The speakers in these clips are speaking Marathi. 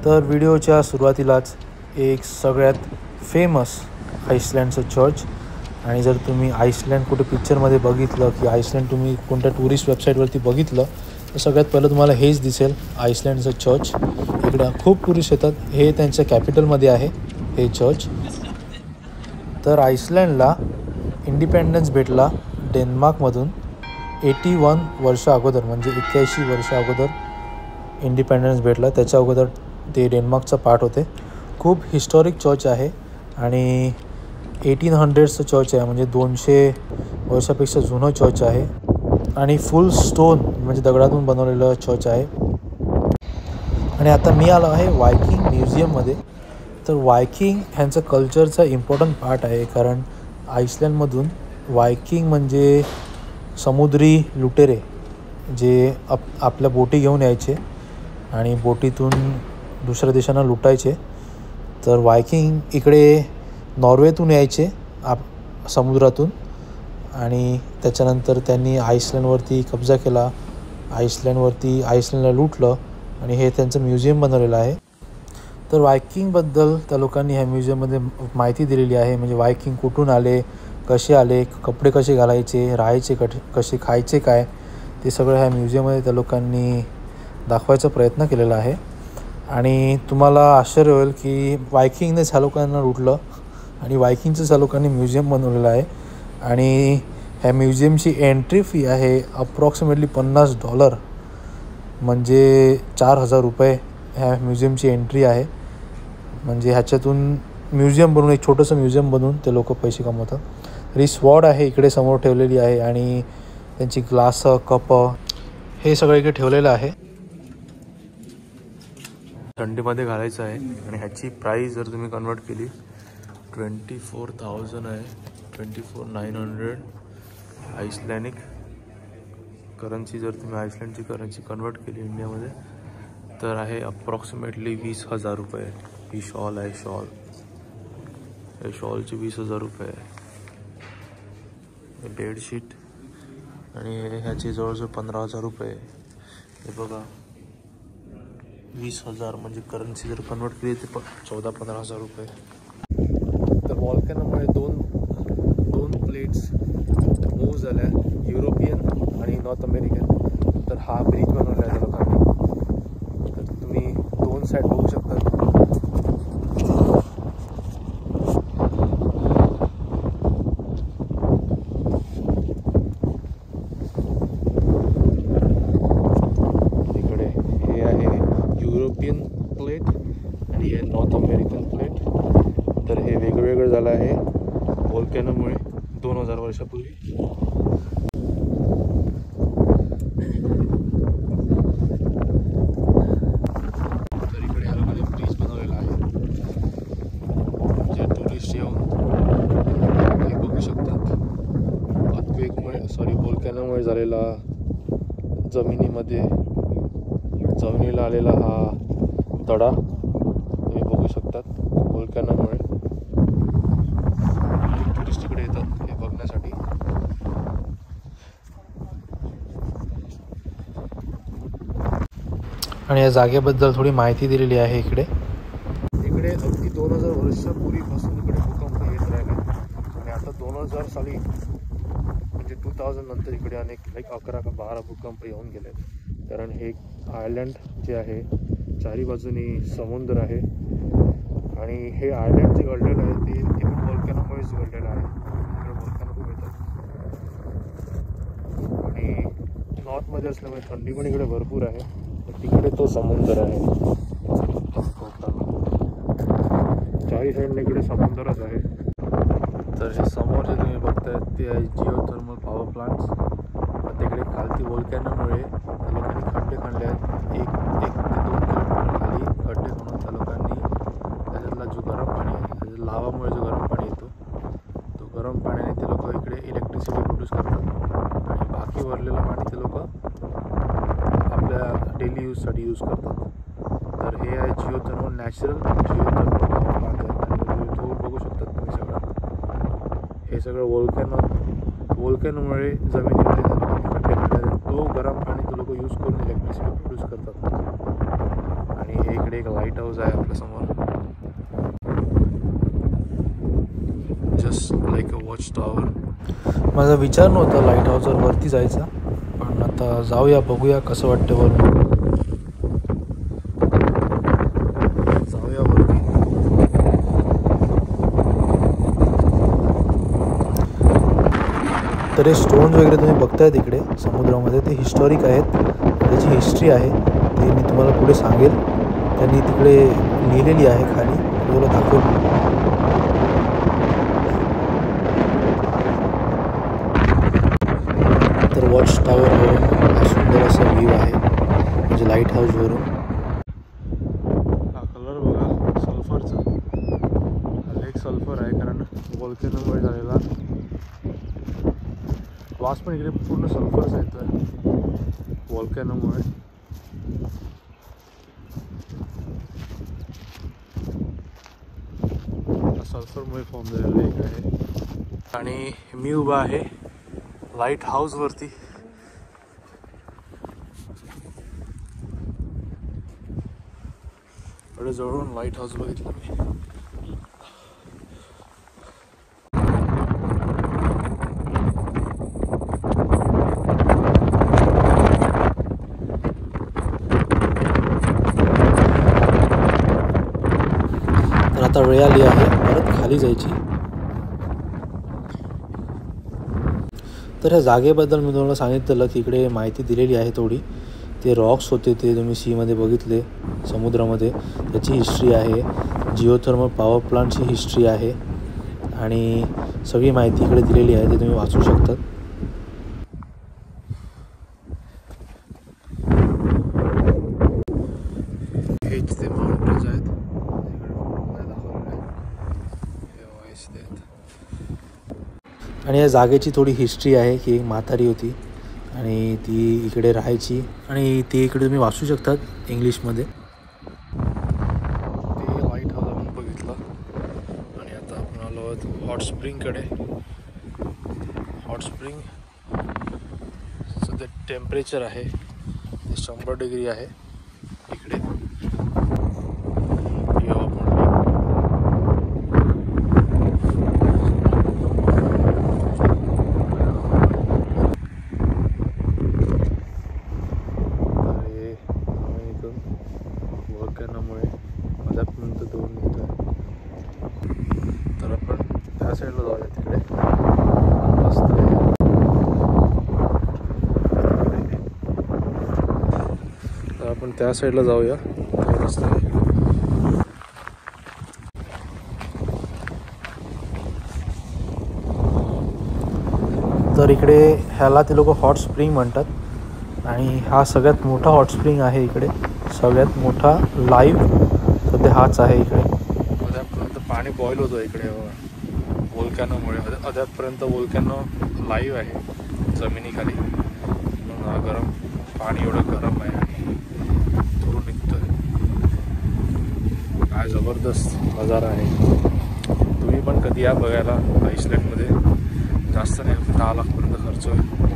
तर व्हिडिओच्या सुरुवातीलाच एक सगळ्यात फेमस आईसलँडचं चर्च. आणि जर तुम्ही आईसलँड कुठे पिक्चरमध्ये बघितलं की आईसलँड तुम्ही कोणत्या टुरिस्ट वेबसाईटवरती बघितलं तर सगळ्यात पहिलं तुम्हाला हेच दिसेल, आईसलँडचं चर्च. इकडं खूप टुरिस्ट येतात. हे त्यांच्या कॅपिटलमध्ये आहे हे चर्च. तर आईसलँडला इंडिपेंडन्स भेटला डेन्मार्कमधून 81 वर्ष अगोदर, म्हणजे 81 वर्ष अगोदर इंडिपेंडन्स भेटला. त्याच्या अगोदर ते डेन्मार्कचा पार्ट होते. खूप हिस्टॉरिक चर्च आहे आणि 1800चं चर्च आहे, म्हणजे 200 वर्षापेक्षा जुनं चर्च आहे आणि फुल स्टोन म्हणजे दगडातून बनवलेलं चर्च आहे. आणि आता मी आलो आहे वायकिंग म्युझियममध्ये. तर वायकिंग ह्यांचं कल्चरचा इम्पॉर्टंट पार्ट आहे, कारण आईसलँडमधून वायकिंग म्हणजे समुद्री लुटेरे जे आपल्या बोटी घेऊन यायचे आणि बोटीतून दुसऱ्या देशांना लुटायचे. तर वायकिंग इकडे नॉर्वेतून यायचे समुद्रातून आणि त्याच्यानंतर त्यांनी आईसलँडवरती कब्जा केला. आईसलँडला लुटलं आणि हे त्यांचं म्युझियम बनवलेलं आहे. तर वायकिंगबद्दल त्या लोकांनी ह्या म्युझियममध्ये माहिती दिलेली आहे, म्हणजे वायकिंग कुठून आले, कसे आले, कपडे कसे घालायचे, राहायचे कसे, खायचे काय, ते सगळं ह्या म्युझियममध्ये त्या लोकांनी दाखवायचा प्रयत्न केलेला आहे. आणि तुम्हाला आश्चर्य होईल की वायकिंगनेच ह्या लोकांना लुटलं आणि वायकिंगचंच ह्या लोकांनी म्युझियम बनवलेलं आहे. आणि ह्या म्युझियमची एंट्री फी आहे अप्रॉक्सिमेटली $50, म्हणजे 4000 रुपये ह्या म्युझियमची एंट्री आहे. म्हणजे ह्याच्यातून म्युझियम बनवून, एक छोटंसं म्युझियम बनवून ते लोक पैसे कमवतात. तरी स्वॉर्ड आहे इकडे समोर ठेवलेली आहे आणि त्यांची ग्लास, कप हे सगळं इकडे ठेवलेलं आहे. थंडीमध्ये घालायचं आहे आणि ह्याची प्राईस जर तुम्ही कन्वर्ट केली 24,000 आहे, 24,900 आईसलँडिक करन्सी. जर तुम्ही आईसलँडची करन्सी कन्वर्ट केली इंडियामध्ये तर आहे अप्रॉक्सिमेटली 20,000 रुपये. ही शॉल आहे, या शॉलची 20,000 रुपये आहे. बेडशीट आणि ह्याची जवळजवळ 15,000 रुपये. हे बघा 20,000 म्हणजे करन्सी जर कन्वर्ट केली ते 14-15,000 रुपये. तर व्हॉल्कॅनोमुळे दोन प्लेट्स मूव्ह झाल्या, युरोपियन आणि नॉर्थ अमेरिकन. तर हा ब्रिज बनवला आहे लोकांनी. तर तुम्ही दोन साईड बघू शकता. इकडे हे आहे युरोपियन प्लेट आणि हे नॉर्थ अमेरिकन प्लेट. तर हे वेगवेगळं झालं आहे व्हॉल्कॅनोमुळे 2000 वर्षापूर्वी. तर इकडे ह्या लोकांनी ब्रिज बनवलेला आहे, जे टुरिस्ट येऊन हे बघू शकतात. व्हॉल्कॅनोमुळे झालेला जमिनीला आलेला हा तडा तुम्ही बघू शकतात. व्हॉल्कॅनोमुळे टुरिस्ट इकडे येतात हे बघण्यासाठी. आणि या जागेबद्दल थोडी माहिती दिलेली आहे इकडे. अगदी 2000 वर्षापूर्वीपासून इकडे भूकंप येत राहिले आणि आता 2000 साली म्हणजे 2000 नंतर इकडे अनेक 11 का 12 भूकंप येऊन गेले. कारण हे आयलँड जे आहे चारी बाजूनी समुद्र आहे आणि हे आयलँड जे घडलेलं आहे ते पण व्हॉल्कॅनोमुळेच घडलेलं आहे. इकडे व्हॉल्कॅनो खूप येतात आणि नॉर्थमध्ये असल्यामुळे थंडी पण इकडे भरपूर आहे. तर तिकडे तो समुद्र आहे, चारी साईडने इकडे समुद्रच आहे. तर हे समोर जे तुम्ही बघताय ते आहे जिओथर्मल पॉवर प्लांट्स. तिकडे खालती व्हॉल्कॅनोमुळे त्या लोकांनी खड्डे खणले आहेत. 1 ते 2 किलोमीटर खाली खड्डे खणून त्या लोकांनी त्याच्यातला जो गरम पाणी आहे, त्याच्या लावामुळे जो गरम पाणी येतो, तो गरम पाण्याने ते लोक इकडे इलेक्ट्रिसिटी प्रोड्यूस करतात आणि बाकी उरलेलं पाणी ते लोक आपल्या डेली यूजसाठी यूज करतात. तर हे आहे geothermal, natural geothermal power plant आहे. आणि तो बघू शकतात तुम्ही सगळं. हे सगळं व्हॉल्कॅनोमुळे जमिनीमध्ये खड्डे खणले, तो गरम पाणी ते लोक यूज करून इलेक्ट्रिसिटी प्रोड्यूस करतात. आणि हे इकडे एक लाईट हाऊस आहे आपल्यासमोर, just like a watch tower. माझा विचार नव्हता लाईट हाऊसवर वरती जायचा, पण आता जाऊया, बघूया कसं वाटतं वरून. जाऊया वरती. तर हे स्टोन्स वगैरे तुम्ही बघताय तिकडे समुद्रामध्ये, ते हिस्टॉरिक आहेत. त्याची हिस्ट्री आहे ते मी तुम्हाला पुढे सांगेल. त्यांनी तिकडे लिहिलेली आहे खाली, तुला दाखवली. तर वॉच टॉवरवरून हा सुंदर असा व्ह्यू आहे, म्हणजे लाईट हाऊसवरून. हा कलर बघा सल्फरचा, लेक सल्फर आहे कारण व्होल्केनोमुळे झालेला. वास पण इकडे पूर्ण सल्फरचा येतो व्होल्केनोमुळे. सल्फरमुळे फॉर्म झालेला लेक आहे. आणि मी उभा आहे लाईट हाऊसवरती. एवढं जवळून लाईट हाऊस बघितलं मी. तर आता वेळ आली आहे परत खाली जायची. तर ह्या जागेबद्दल मी तुम्हाला सांगितलं की इकडे माहिती दिलेली आहे थोडी. ते रॉक्स होते ते तुम्ही सीमध्ये बघितले, समुद्रामध्ये, त्याची हिस्ट्री आहे. जिओथर्मल पॉवर प्लांटची हिस्ट्री आहे आणि सगळी माहिती इकडे दिलेली आहे, ते तुम्ही वाचू शकतात. हेच ते माउंटन्स आहेत आणि या जागेची थोडी हिस्ट्री आहे की एक म्हातारी होती आणि ती इकडे राहायची आणि ती इकडे तुम्ही वाचू शकतात इंग्लिशमध्ये. ते लाईट हाऊस आपण बघितलं आणि आता आपण आलो आहोत हॉट स्प्रिंगकडे. हॉट स्प्रिंग सध्या टेम्परेचर आहे 100 डिग्री आहे इकडे. तर आपण त्या साईडला जाऊया तिकडे. मस्त आहे. तर आपण त्या साईडला जाऊया. मस्त आहे. तर इकडे ह्याला ते लोक हॉट स्प्रिंग म्हणतात आणि हा सगळ्यात मोठा हॉट स्प्रिंग आहे इकडे. सगळ्यात मोठा लाईव्ह सध्या हाच आहे इकडे. अद्यापर्यंत पाणी बॉईल होतं इकडे व्होल्कॅनोमुळे. अद्यापर्यंत व्होल्कॅनो लाईव्ह आहे जमिनीखाली. म्हणून हा गरम पाणी एवढं गरम आहे आणि थोडं निघतोय. काय जबरदस्त नजारा आहे. तुम्ही पण कधी या बघायला आईसलँडमध्ये. जास्त नाही, 10 लाखपर्यंत खर्च होईल.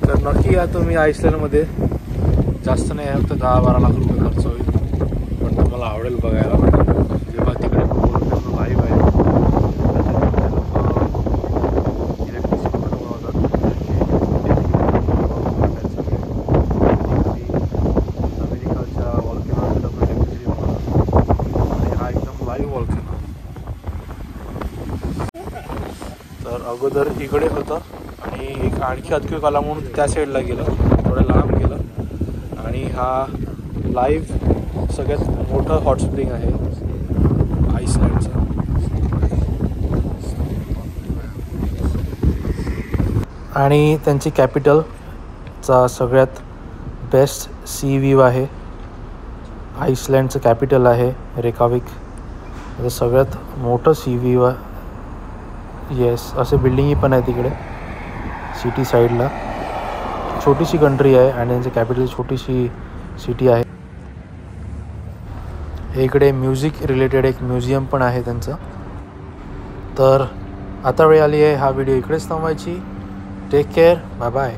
तर नक्की या तुम्ही आईसलँडमध्ये. जास्त नाही आहे, फक्त 10-12 लाख रुपये खर्च होईल, पण तुम्हाला आवडेल बघायला. जेव्हा तिकडे व्होल्कॅनो लाईव्ह आहे, इलेक्ट्रिसिटी पण बनवतात. अमेरिकाच्या व्होल्कॅनोला इलेक्ट्रिसिटी बनवतात आणि हा एकदम लाईव्ह व्होल्कॅनो. तर अगोदर इकडे होतं आणि एक आणखी अर्थक्वेक आला म्हणून त्या साईडला गेलं, थोडं लांब गेलं. आणि हा लाईव्ह सगळ्यात मोठं हॉट स्प्रिंग आहे आईसलँडचा. आणि त्यांची कॅपिटलचा सगळ्यात बेस्ट सी व्ह्यू आहे. आईसलँडचं कॅपिटल आहे रेकाविक. आता सगळ्यात मोठं CV येस असे बिल्डिंगी पण आहे तिकडे सिटी साईडला. छोटीशी कंट्री आहे आणि त्यांचं कॅपिटल छोटीशी सिटी आहे. इकडे म्युझिक रिलेटेड एक म्युझियम पण आहे त्यांचं. तर आता वेळ आली आहे हा व्हिडिओ इकडेच थांबवायची. Take care, bye bye.